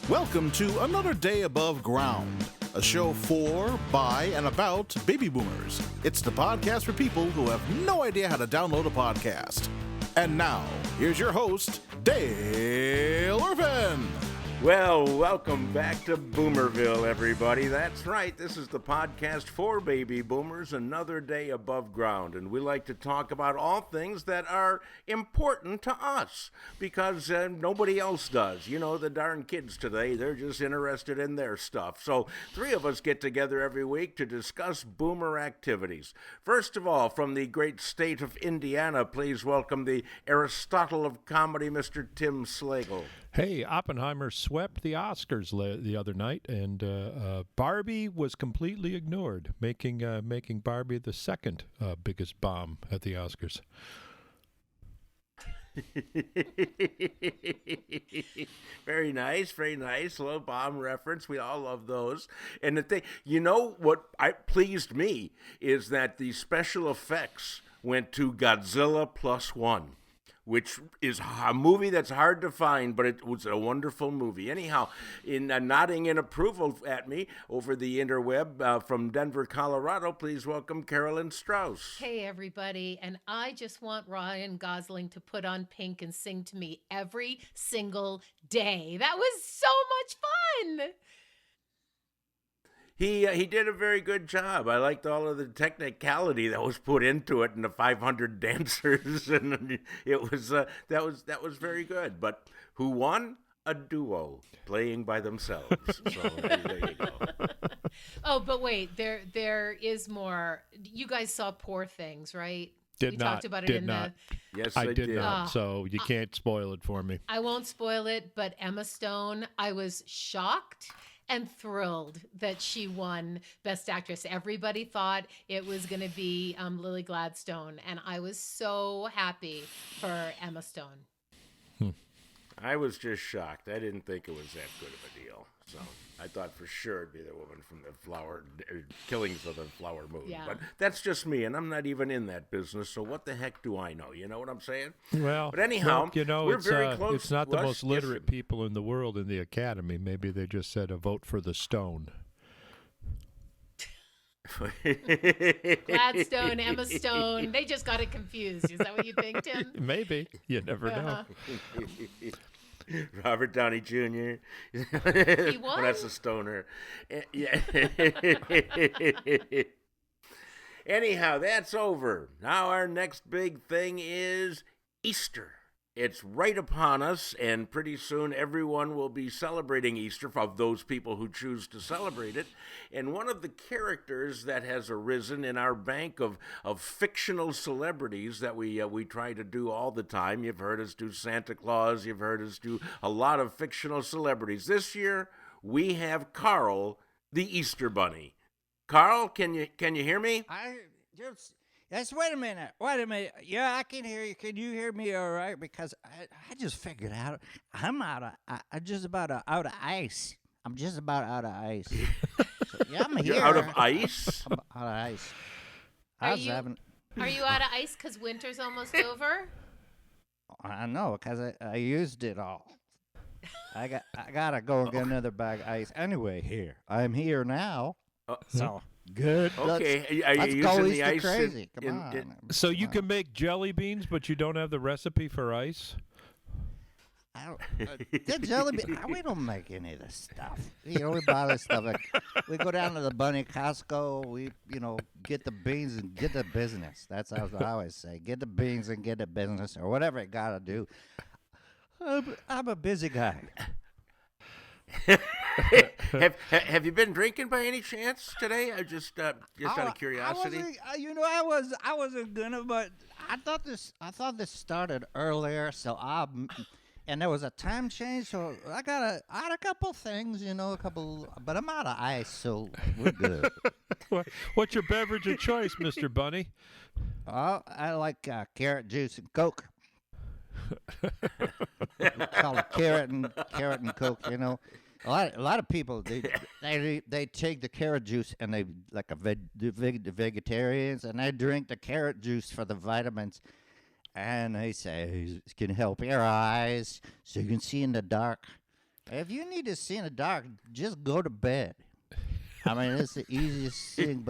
Welcome to Another Day Above Ground, a show for, by, and about baby boomers. It's the podcast for people who have no idea how to download a podcast. And now, here's your host, Dale Irvin. Well, welcome back to Boomerville, everybody. That's right, this is the podcast for baby boomers, Another Day Above Ground. And we like to talk about all things that are important to us, because nobody else does. You know, the darn kids today, they're just interested in their stuff. So 3 of us get together every week to discuss boomer activities. First of all, from the great state of Indiana, please welcome the Aristotle of comedy, Mr. Tim Slagle. Hey, Oppenheimer swept the Oscars the other night, and Barbie was completely ignored, making Barbie the second biggest bomb at the Oscars. Very nice, very nice. Little bomb reference. We all love those. And the thing, you know what pleased me is that the special effects went to Godzilla Plus One, which is a movie that's hard to find, but it was a wonderful movie. Anyhow, in nodding in approval at me over the interweb from Denver, Colorado, please welcome Carolyn Strauss. Hey, everybody. And I just want Ryan Gosling to put on Pink and sing to me every single day. That was so much fun. He did a very good job. I liked all of the technicality that was put into it and the 500 dancers, and it was that was very good. But who won? A duo playing by themselves. So there you go. Oh, but wait, there is more. You guys saw Poor Things, right? We talked about it Yes, I did not. So you can't spoil it for me. I won't spoil it, but Emma Stone, I was shocked and thrilled that she won Best Actress. Everybody thought it was going to be Lily Gladstone, and I was so happy for Emma Stone. I was just shocked. I didn't think it was that good of a deal. So I thought for sure it'd be the woman from the Killings of the Flower Moon. Yeah. But that's just me, and I'm not even in that business, so what the heck do I know? You know what I'm saying? Well, but anyhow, we're very close. It's not the most literate people in the world in the Academy. Maybe they just said a vote for the Stone. Gladstone, Emma Stone, they just got it confused. Is that what you think, Tim? Maybe. You never know. Robert Downey Jr. He won? Well, that's a stoner. Yeah. Anyhow, that's over. Now our next big thing is Easter. It's right upon us, and pretty soon everyone will be celebrating Easter, of those people who choose to celebrate it. And one of the characters that has arisen in our bank of fictional celebrities that we try to do all the time, you've heard us do Santa Claus, you've heard us do a lot of fictional celebrities. This year, we have Carl, the Easter Bunny. Carl, can you hear me? Yes, wait a minute. Yeah, I can hear you. Can you hear me all right? Because I just figured out I'm just about out of ice. I'm just about out of ice. So, yeah, I'm here. You're out of ice? I'm out of ice. Are you out of ice because winter's almost over? I know, because I used it all. I gotta go and get another bag of ice. Anyway, I'm here now. So good. Okay, are you let's using go the ice? Crazy. Come on. So you can make jelly beans, but you don't have the recipe for ice? The jelly bean, we don't make any of this stuff. We buy this stuff. We go down to the Bunny Costco. We, get the beans and get the business. That's how I always say. Get the beans and get the business, or whatever you got to do. I'm a busy guy. Have you been drinking by any chance today? I just out of curiosity. I wasn't gonna, but I thought this started earlier, and there was a time change, so I had a couple things, but I'm out of ice, so we're good. What's your beverage of choice, Mr. Bunny? I like carrot juice and Coke. We call it carrot and Coke, A lot of people they take the carrot juice and they like vegetarians, and they drink the carrot juice for the vitamins, and they say it can help your eyes so you can see in the dark. If you need to see in the dark, just go to bed. I mean, it's the easiest thing,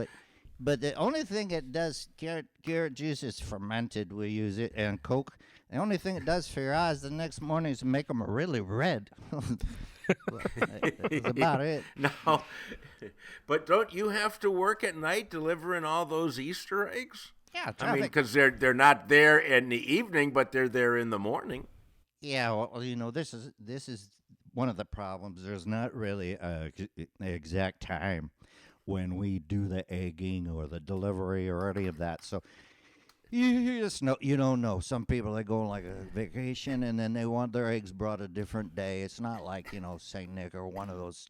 but the only thing it does, carrot juice is fermented. We use it, and Coke. The only thing it does for your eyes the next morning is make them really red. That's about it. No, but don't you have to work at night delivering all those Easter eggs? Yeah, I mean, because they're not there in the evening, but they're there in the morning. Yeah, well, this is one of the problems. There's not really an exact time when we do the egging or the delivery or any of that. So you just know, you don't know. Some people, they go on like a vacation and then they want their eggs brought a different day. It's not like, St. Nick or one of those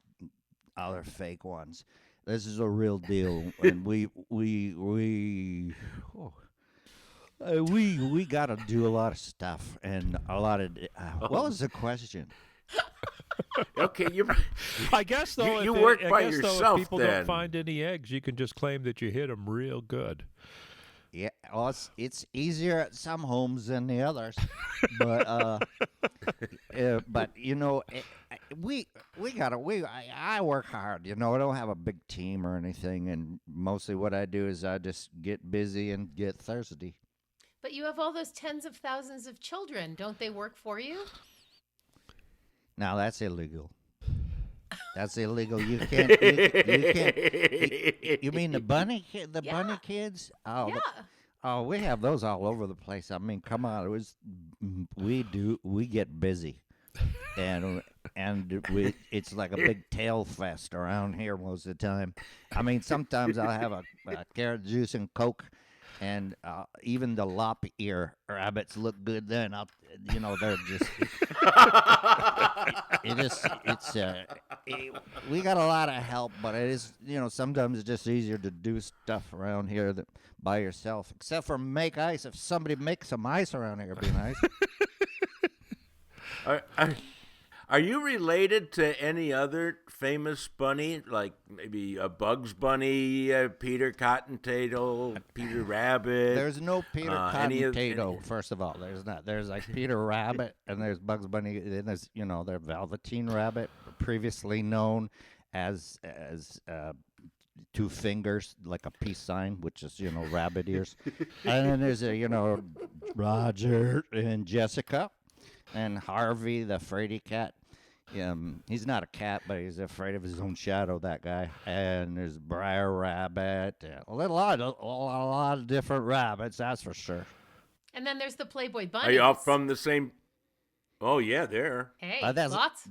other fake ones. This is a real deal, and we got to do a lot of stuff and a lot of. What was the question? Okay, I guess though, you if work I by guess, though, yourself. if people then don't find any eggs, you can just claim that you hit them real good. Yeah, well, it's easier at some homes than the others, but I work hard. I don't have a big team or anything, and mostly what I do is I just get busy and get thirsty. But you have all those tens of thousands of children. Don't they work for you? Now that's illegal. That's illegal. You can't. You can't. You mean the bunny kids? Oh, Yeah. Oh, we have those all over the place. I mean, come on. We get busy, and it's like a big tail fest around here most of the time. I mean, sometimes I'll have a carrot juice and Coke, and even the lop ear rabbits look good. Then they're just. We got a lot of help, but it is, sometimes it's just easier to do stuff around here by yourself. Except for make ice. If somebody makes some ice around here, it'd be nice. Are you related to any other famous bunny, like maybe a Bugs Bunny, Peter Cottontail, Peter Rabbit? There's no Peter Cottontail, first of all. There's not. There's like Peter Rabbit, and there's Bugs Bunny, and there's, there's Velveteen Rabbit, previously known as two fingers, like a peace sign, which is, rabbit ears. And then there's Roger and Jessica. And Harvey, the fraidy cat. He's not a cat, but he's afraid of his own shadow, that guy. And there's Briar Rabbit. A lot of different rabbits, that's for sure. And then there's the Playboy bunnies. Are you all from the same? Oh, yeah, there. Hey, that's- lots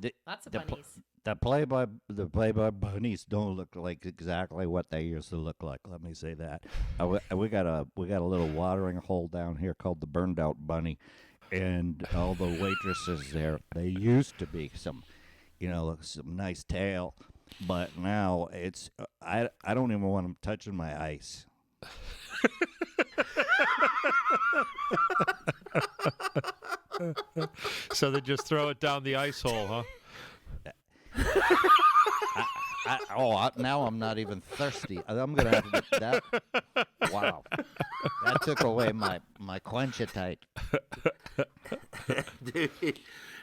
of bunnies. The Playboy bunnies don't look like exactly what they used to look like. Let me say that. We got a little watering hole down here called the Burned Out Bunny. And all the waitresses there, they used to be some nice tail, but now it's I don't even want them touching my ice. So they just throw it down the ice hole, huh? Now I'm not even thirsty. I'm gonna have to get that. Wow, that took away my quenchitite.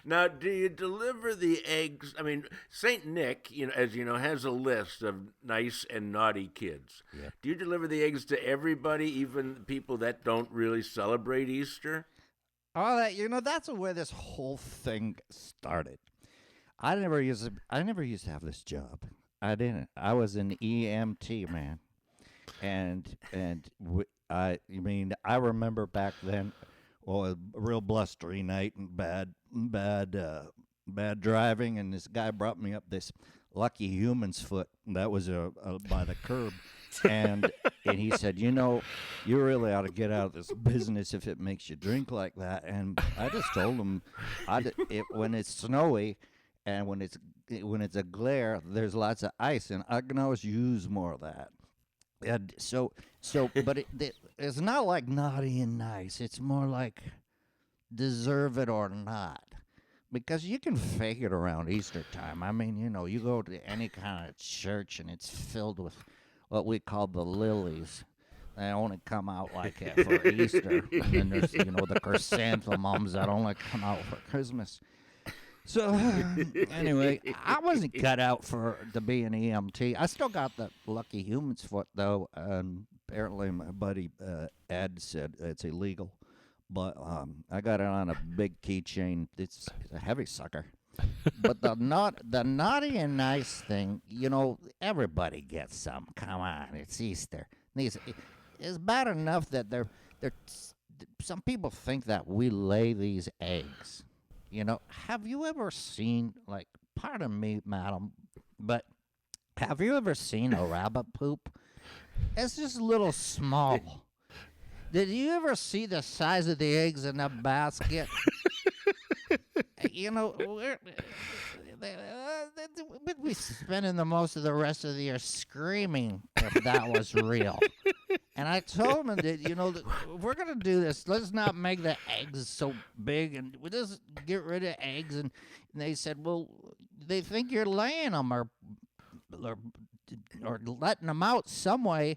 Now, do you deliver the eggs? I mean, St. Nick, as you know, has a list of nice and naughty kids. Yeah. Do you deliver the eggs to everybody, even people that don't really celebrate Easter? All that, that's where this whole thing started. I never used to have this job. I didn't. I was an EMT, man, and I remember back then. Well, a real blustery night and bad driving, and this guy brought me up this Lucky Human's foot that was by the curb, and he said, you really ought to get out of this business if it makes you drink like that. And I just told him, when it's snowy, and when it's a glare, there's lots of ice, and I can always use more of that. And but it's not like naughty and nice. It's more like deserve it or not. Because you can fake it around Easter time. I mean, you go to any kind of church and it's filled with what we call the lilies. They only come out like for Easter. And then there's, the chrysanthemums that only come out for Christmas. So anyway, I wasn't cut out to be an EMT. I still got the lucky human's foot though, and apparently my buddy Ed said it's illegal. But I got it on a big keychain. It's a heavy sucker. But the naughty and nice thing, everybody gets some. Come on, it's Easter. It's bad enough that some people think that we lay these eggs. Have you ever seen, like, pardon me, madam, but have you ever seen a rabbit poop? It's just a little small. Did you ever see the size of the eggs in a basket? We'd be spending the most of the rest of the year screaming if that was real. And I told them that, if we're going to do this, let's not make the eggs so big, and we'll just get rid of eggs. And they said, well, they think you're laying them or letting them out some way.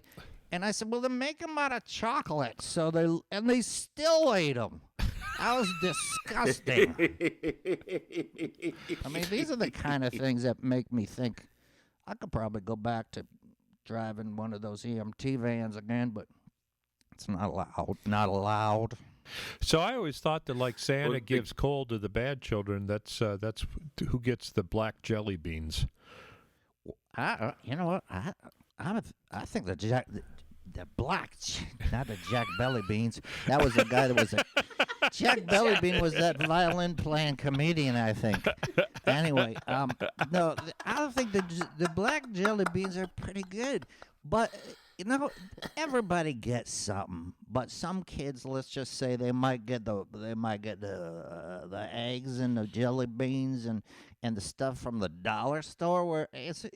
And I said, well, then make them out of chocolate. And they still ate them. That was disgusting. I mean, these are the kind of things that make me think I could probably go back to driving one of those EMT vans again, but it's not allowed. Not allowed. So I always thought that, like, Santa gives coal to the bad children. That's who gets the black jelly beans. You know what? I think the black, not the Jack Belly Beans. That was the guy that was a Jack Bellybean was that violin playing comedian, I think. Anyway, no, I think the black jelly beans are pretty good, but everybody gets something. But some kids, let's just say, they might get the eggs and the jelly beans and the stuff from the dollar store where it's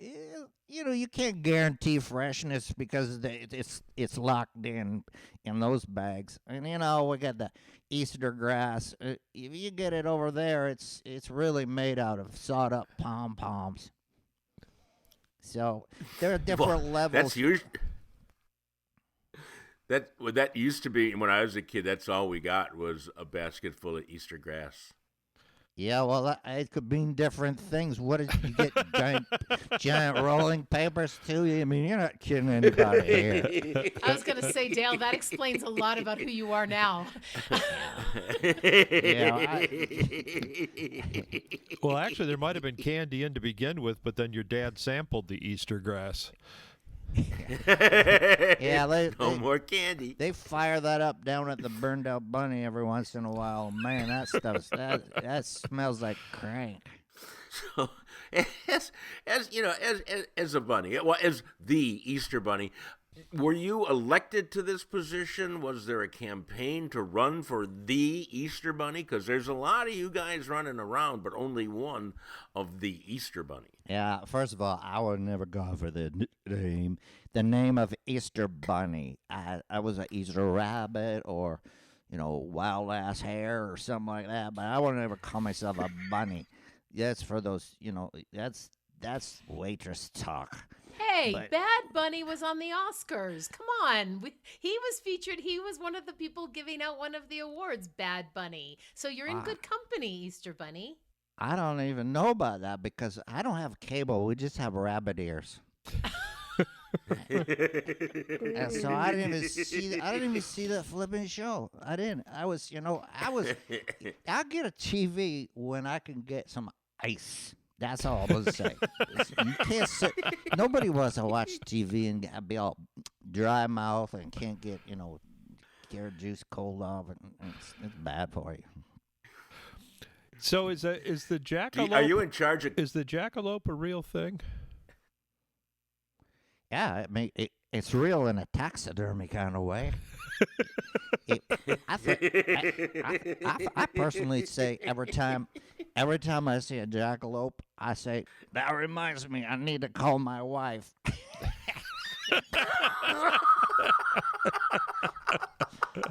you can't guarantee freshness because it's locked in those bags. And we got the Easter grass. If you get it over there, it's really made out of sawed up pom-poms. So there are different levels. That's usually that used to be when I was a kid. That's all we got was a basket full of Easter grass. Yeah, well, it could mean different things. What did you get? giant rolling papers too? I mean, you're not kidding anybody here. I was going to say, Dale, that explains a lot about who you are now. Well, actually, there might have been candy in to begin with, but then your dad sampled the Easter grass. Yeah, no more candy. They fire that up down at the Burned Out Bunny every once in a while. Man, that smells like crank. So, as a bunny, well, as the Easter Bunny, were you elected to this position? Was there a campaign to run for the Easter Bunny? Because there's a lot of you guys running around, but only one of the Easter Bunny. Yeah, first of all, I would never go for the name of Easter Bunny. I was an Easter rabbit or, wild ass hare or something like that, but I would never call myself a bunny. That's for those, that's waitress talk. Hey, Bad Bunny was on the Oscars. Come on. He was featured. He was one of the people giving out one of the awards, Bad Bunny. So you're in good company, Easter Bunny. I don't even know about that because I don't have cable. We just have rabbit ears. And so I didn't even see the flipping show. I didn't. I'll get a TV when I can get some ice. That's all I'm going to say. You can't sit. Nobody wants to watch TV and be all dry mouth and can't get, carrot juice cold off. And it's bad for you. So is the jackalope? Are you in charge of? Is the jackalope a real thing? Yeah, it's real in a taxidermy kind of way. I personally say every time I see a jackalope, I say, that reminds me, I need to call my wife.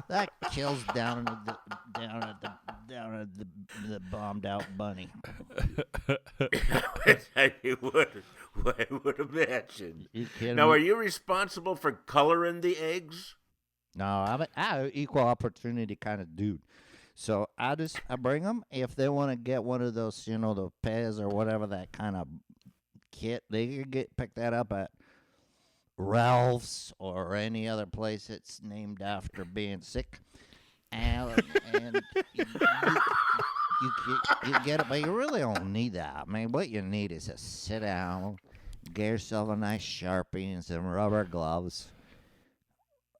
That kills down at the bombed out bunny. I would imagine. Now, are you responsible for coloring the eggs? No, I'm an equal opportunity kind of dude. So I bring them. If they want to get one of those, the Pez or whatever, that kind of kit, they can pick that up at Ralph's or any other place that's named after being sick. And you get it, but you really don't need that. I mean, what you need is to sit down, get yourself a nice Sharpie and some rubber gloves.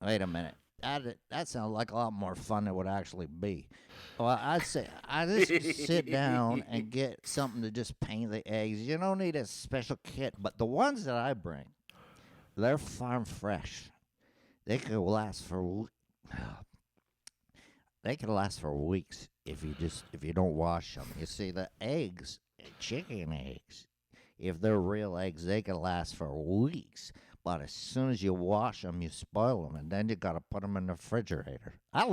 Wait a minute. That sounds like a lot more fun than it would actually be. Well, I'd say I just sit down and get something to just paint the eggs. You don't need a special kit, but the ones that I bring, they're farm fresh. They could last for weeks if you don't wash them. You see, the eggs, chicken eggs, if they're real eggs, they can last for weeks. But as soon as you wash them, you spoil them, and then you got to put them in the refrigerator. I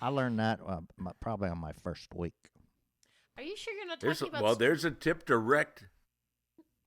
learned that probably on my first week. Are you sure you're not talking about? Well, there's a tip direct.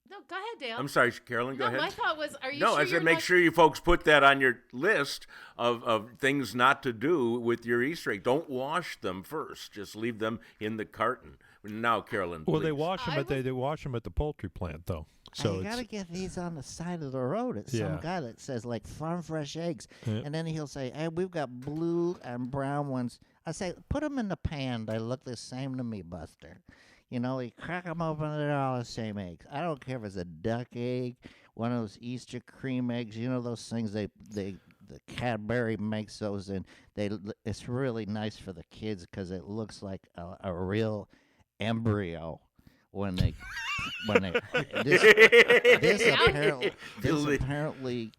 No, go ahead, Dale. I'm sorry, Carolyn, go ahead. My thought was, are you no, sure I said make sure you folks put that on your list of things not to do with your Easter egg. Don't wash them first. Just leave them in the carton. Now, Carolyn, please. Well, they wash them they wash them at the poultry plant, though. So you gotta get these on the side of the road. It's some guy that says like farm fresh eggs, and then he'll say, "Hey, we've got blue and brown ones." I say, "Put them in the pan. They look the same to me, Buster." You crack them open, and they're all the same eggs. I don't care if it's a duck egg, one of those Easter cream eggs. Those things the Cadbury makes those, and it's really nice for the kids because it looks like a real embryo when they this apparently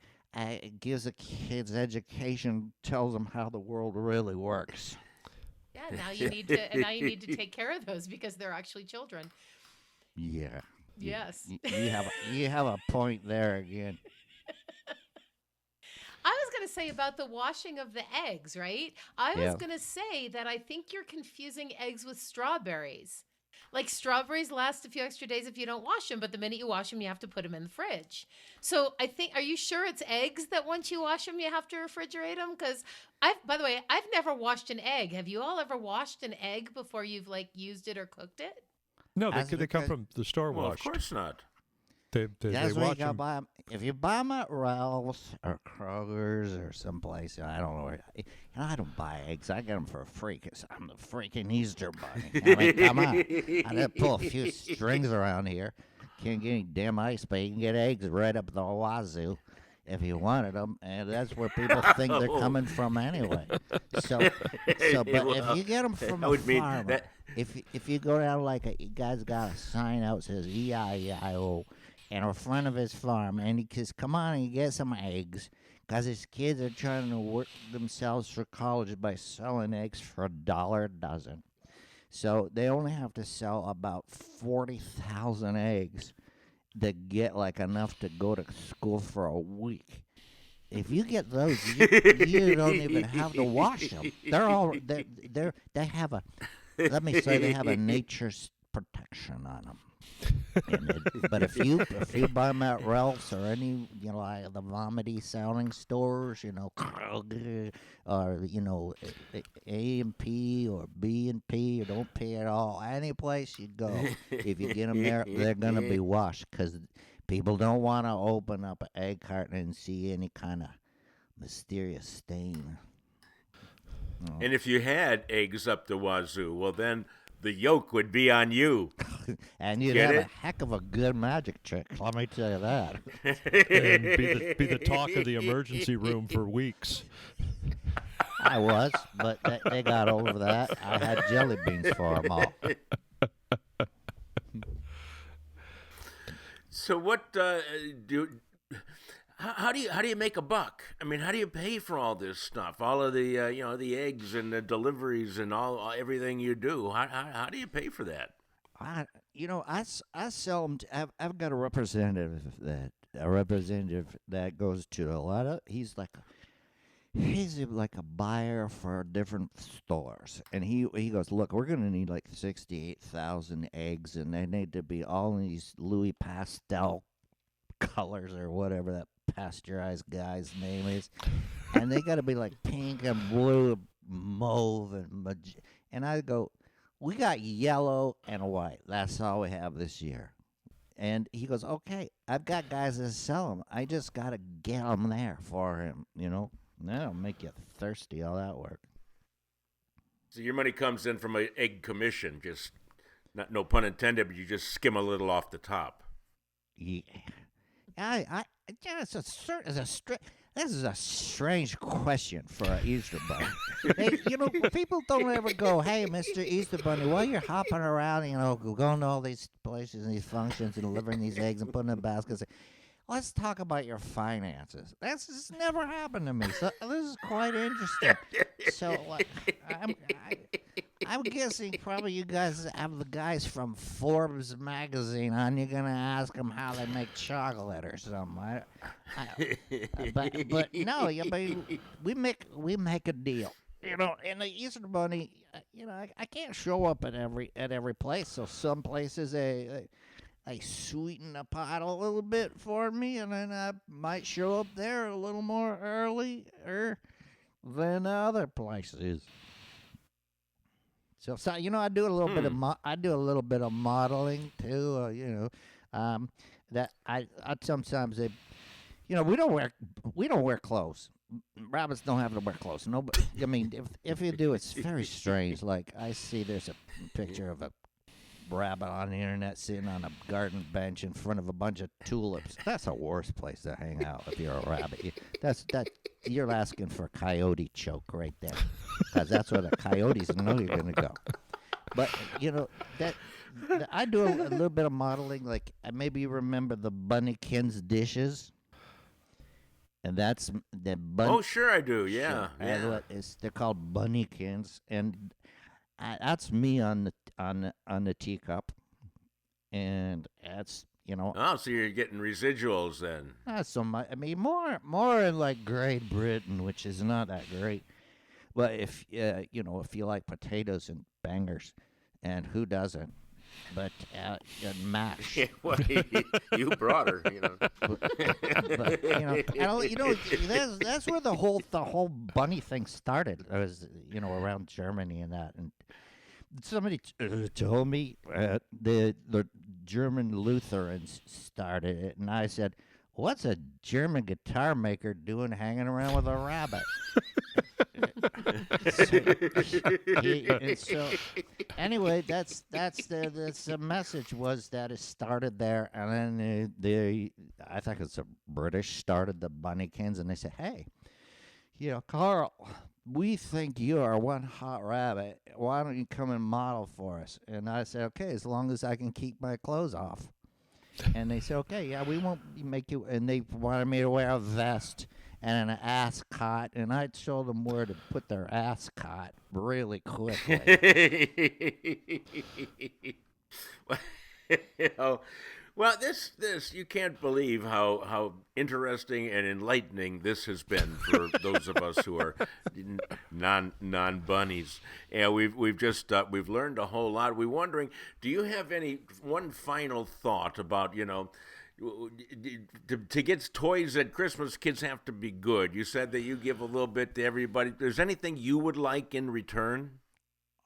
gives the kids education, tells them how the world really works. Yeah, now you need to take care of those because they're actually children. Yeah. Yes. You have a point there again. I was going to say about the washing of the eggs, right? I was going to say that I think you're confusing eggs with strawberries. Like strawberries last a few extra days if you don't wash them, but the minute you wash them, you have to put them in the fridge. So are you sure it's eggs that once you wash them, you have to refrigerate them? Because by the way, I've never washed an egg. Have you all ever washed an egg before you've used it or cooked it? No, they come from the store washed. Of course not. They wash them. Buy them. If you buy them at Ralph's or Kroger's or someplace, I don't know where. I don't buy eggs. I get them for free because I'm the freaking Easter bunny. I mean, come on. I just pull a few strings around here. Can't get any damn ice, but you can get eggs right up the wazoo if you wanted them, and that's where people think they're coming from anyway. But if you get them from a farmer, if you go down a guy's got a sign out that says E-I-E-I-O, and in front of his farm, and he says, "Come on and get some eggs," because his kids are trying to work themselves for college by selling eggs for $1 a dozen. So they only have to sell about 40,000 eggs to get enough to go to school for a week. If you get those, you don't even have to wash them. They have a nature's protection on them. But if you buy them at Ralph's or any the vomity sounding stores, Kroger or A&P or B&P or Don't Pay at all, any place you go, if you get them there, they're gonna be washed because people don't want to open up an egg carton and see any kind of mysterious stain. And if you had eggs up the wazoo, well then the yolk would be on you. And you'd have a heck of a good magic trick, let me tell you that. And be the talk of the emergency room for weeks. I was, but they got over that. I had jelly beans for them all. So what how do you make a buck? I mean, how do you pay for all this stuff? All of the the eggs and the deliveries and everything you do. How do you pay for that? I sell them. I've got a representative that goes to a lot of. He's like a buyer for different stores, and he goes, look, we're gonna need 68,000 eggs, and they need to be all in these Louis Pastel colors or whatever that pasteurized guy's name is, and they got to be pink and blue, mauve, and And I go, we got yellow and white. That's all we have this year. And he goes, okay, I've got guys that sell them. I just got to get them there for him, That'll make you thirsty, all that work. So your money comes in from an egg commission, just no pun intended, but you just skim a little off the top. Yeah. This is a strange question for an Easter bunny. People don't ever go, hey, Mr. Easter Bunny, while you're hopping around, going to all these places and these functions and delivering these eggs and putting them in baskets, let's talk about your finances. This has never happened to me, so this is quite interesting. So I'm guessing probably you guys have the guys from Forbes magazine on. You're gonna ask them how they make chocolate or something. But no, we make a deal. And the Easter Bunny, I can't show up at every place. So some places they sweeten the pot a little bit for me, and then I might show up there a little more earlier than other places. So I do a little bit of modeling too. That I sometimes we don't wear clothes. Rabbits don't have to wear clothes. No, but I mean, if you do, it's very strange. Like I see, there's a picture of a rabbit on the internet sitting on a garden bench in front of a bunch of tulips. That's the worst place to hang out if you're a rabbit. You're asking for coyote choke right there, because that's where the coyotes know you're gonna go. But I do a little bit of modeling. Like maybe you remember the Bunnykins dishes, and that's the Oh, sure I do. Yeah, sure. yeah. They're called Bunnykins, and that's me on the teacup, and that's Oh, so you're getting residuals then? not so much. I mean, more in like Great Britain, which is not that great. But if if you like potatoes and bangers, and who doesn't? But and mash. Well, you brought her. But that's where the whole bunny thing started. It was around Germany and that, and somebody told me the German Lutherans started it, and I said, "What's a German guitar maker doing hanging around with a rabbit?" So anyway, that's the message was that it started there, and then I think it's the British started the Bunnykins, and they said, "Hey, Carl, we think you are one hot rabbit. Why don't you come and model for us?" And I said, "Okay, as long as I can keep my clothes off." And they said, "Okay, yeah, we won't make you." And they wanted me to wear a vest and an ascot, and I'd show them where to put their ascot really quickly. Well, this you can't believe how interesting and enlightening this has been for those of us who are non bunnies. And we've just we've learned a whole lot. We're wondering, do you have one final thought about to get toys at Christmas? Kids have to be good. You said that you give a little bit to everybody. Is there anything you would like in return?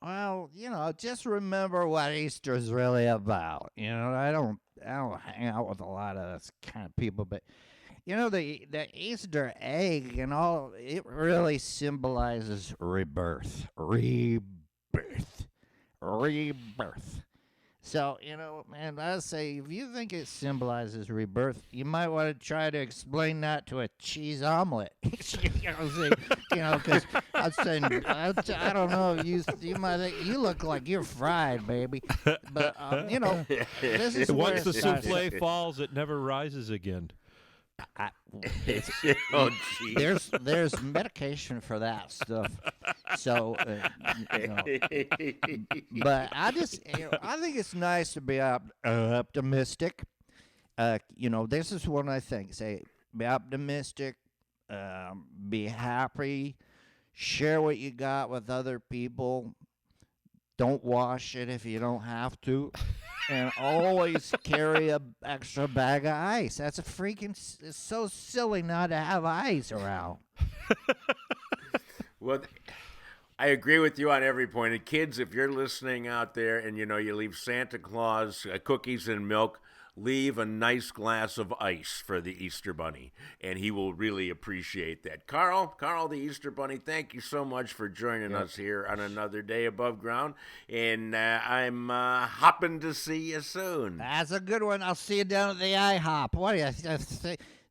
Well, just remember what Easter is really about. I don't hang out with a lot of this kind of people, but the Easter egg and all, it really symbolizes rebirth. So, man, I say, if you think it symbolizes rebirth, you might want to try to explain that to a cheese omelet. Because I'm saying, I don't know, you might think, you look like you're fried, baby. But, this is where Once the it starts. souffle falls, it never rises again. Oh, geez. There's medication for that stuff. So, but I think it's nice to be optimistic. This is what I think. Say, be optimistic, be happy, share what you got with other people. Don't wash it if you don't have to. And always carry a extra bag of ice. That's it's so silly not to have ice around. I agree with you on every point. And kids, if you're listening out there and you leave Santa Claus cookies and milk, leave a nice glass of ice for the Easter Bunny, and he will really appreciate that. Carl, the Easter Bunny, thank you so much for joining us here on another day above ground, and I'm hopping to see you soon. That's a good one. I'll see you down at the IHOP. What do you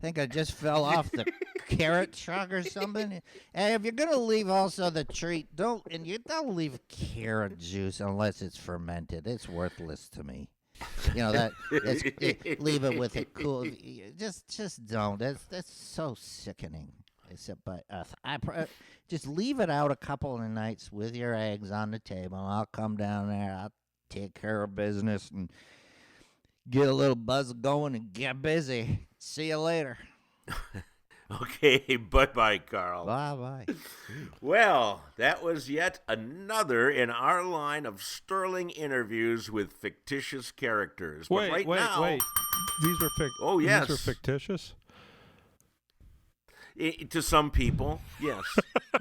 think I just fell off the carrot truck or something? And if you're gonna leave also the treat, don't leave don't juice unless it's fermented. It's worthless to me. Leave it with it cool. Just don't. That's so sickening. But just leave it out a couple of nights with your eggs on the table. I'll come down there. I'll take care of business and get a little buzz going and get busy. See you later. Okay, bye-bye, Carl. Bye-bye. Well, that was yet another in our line of sterling interviews with fictitious characters. But Wait. These were Oh, yes. These were fictitious? To some people, yes.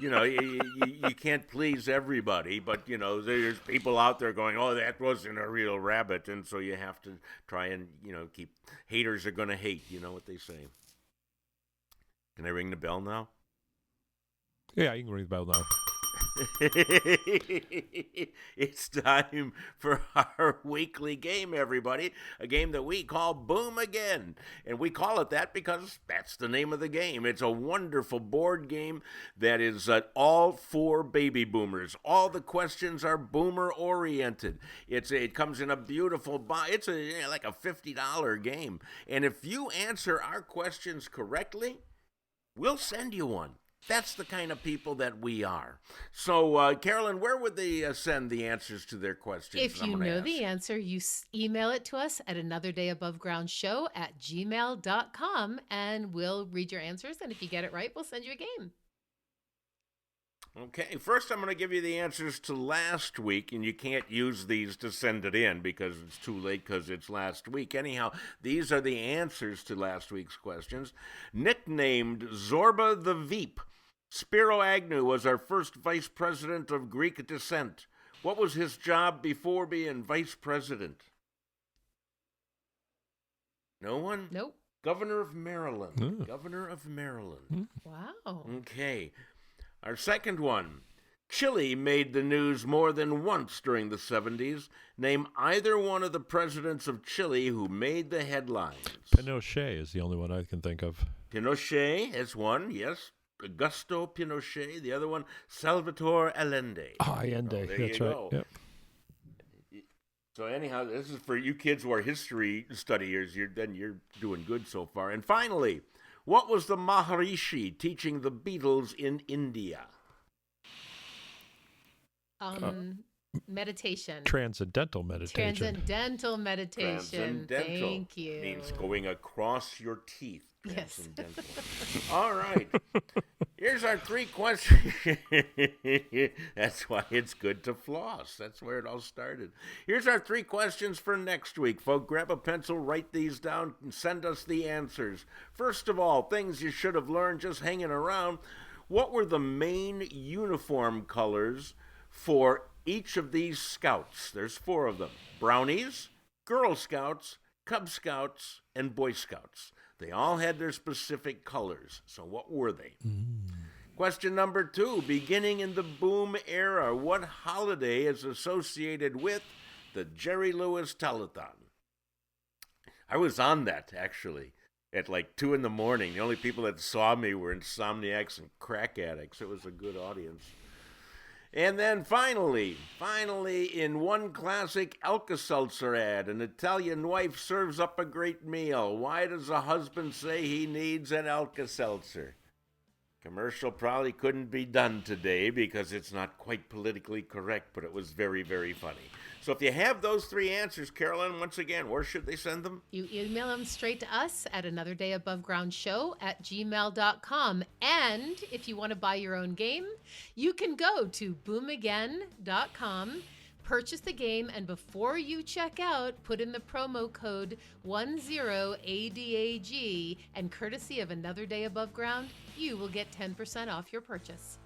You can't please everybody, but, there's people out there going, oh, that wasn't a real rabbit, and so you have to try and, keep, haters are going to hate, you know what they say. Can I ring the bell now? Yeah, you can ring the bell now. It's time for our weekly game, everybody. A game that we call Boom Again. And we call it that because that's the name of the game. It's a wonderful board game that is all for baby boomers. All the questions are boomer-oriented. It comes in a beautiful box. It's like a $50 game. And if you answer our questions correctly, we'll send you one. That's the kind of people that we are. So, Carolyn, where would they send the answers to their questions? If you know the answer, you email it to us at anotherdayabovegroundshow@gmail.com, and we'll read your answers. And if you get it right, we'll send you a game. Okay, first I'm going to give you the answers to last week, and you can't use these to send it in because it's too late because it's last week. Anyhow, these are the answers to last week's questions. Nicknamed Zorba the Veep, Spiro Agnew was our first vice president of Greek descent. What was his job before being vice president? No one? Nope. Governor of Maryland. Mm. Governor of Maryland. Wow. Okay. Our second one. Chile made the news more than once during the 70s. Name either one of the presidents of Chile who made the headlines. Pinochet is the only one I can think of. Pinochet is one, yes. Augusto Pinochet. The other one, Salvatore Allende. Oh, Allende. There That's you right. go. Yep. So anyhow, this is for you kids who are history studiers. You're doing good so far. And finally, what was the Maharishi teaching the Beatles in India? Meditation. Transcendental meditation. Transcendental meditation. Transcendental. Thank you. Means going across your teeth. Yes. Transcendental. All right. Here's our 3 questions. That's why it's good to floss. That's where it all started. Here's our 3 questions for next week. Folks, grab a pencil, write these down, and send us the answers. First of all, things you should have learned just hanging around. What were the main uniform colors for each of these scouts? There's 4 of them. Brownies, Girl Scouts, Cub Scouts, and Boy Scouts. They all had their specific colors. So what were they? Question number 2. Beginning in the boom era, what holiday is associated with the Jerry Lewis Telethon? I was on that, actually, at like 2 in the morning. The only people that saw me were insomniacs and crack addicts. It was a good audience. And then finally, in one classic Alka-Seltzer ad, an Italian wife serves up a great meal. Why does a husband say he needs an Alka-Seltzer? Commercial probably couldn't be done today because it's not quite politically correct, but it was very, very funny. So if you have those 3 answers, Carolyn, once again, where should they send them? You email them straight to us at anotherdayabovegroundshow@gmail.com. And if you want to buy your own game, you can go to boomagain.com, purchase the game, and before you check out, put in the promo code 10ADAG, and courtesy of Another Day Above Ground, you will get 10% off your purchase.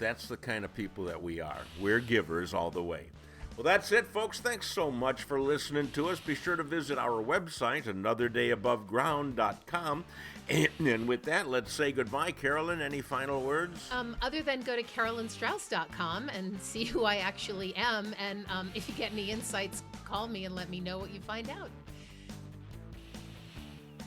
That's the kind of people that we are. We're givers all the way. Well, that's it, folks. Thanks so much for listening to us. Be sure to visit our website, anotherdayaboveground.com. And with that, let's say goodbye. Carolyn, any final words? Other than go to carolynstrauss.com and see who I actually am. And if you get any insights, call me and let me know what you find out.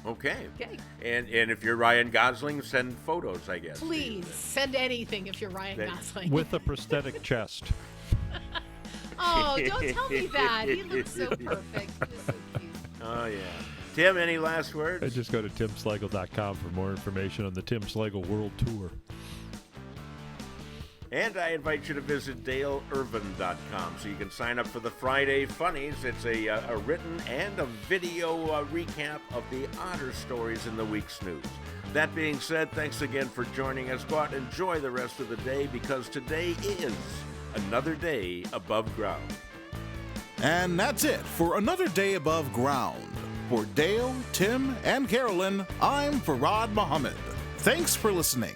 Okay. Okay. And if you're Ryan Gosling, send photos, I guess. Please send anything if you're Ryan Gosling. With a prosthetic chest. Oh, don't tell me that. He looks so perfect. He is so cute. Oh, yeah. Tim, any last words? Just go to timslagle.com for more information on the Tim Slagle World Tour. And I invite you to visit daleirvin.com so you can sign up for the Friday Funnies. It's a written and a video recap of the odder stories in the week's news. That being said, thanks again for joining us. Go out and enjoy the rest of the day, because today is another day above ground. And that's it for Another Day Above Ground. For Dale, Tim, and Carolyn, I'm Farad Muhammad. Thanks for listening.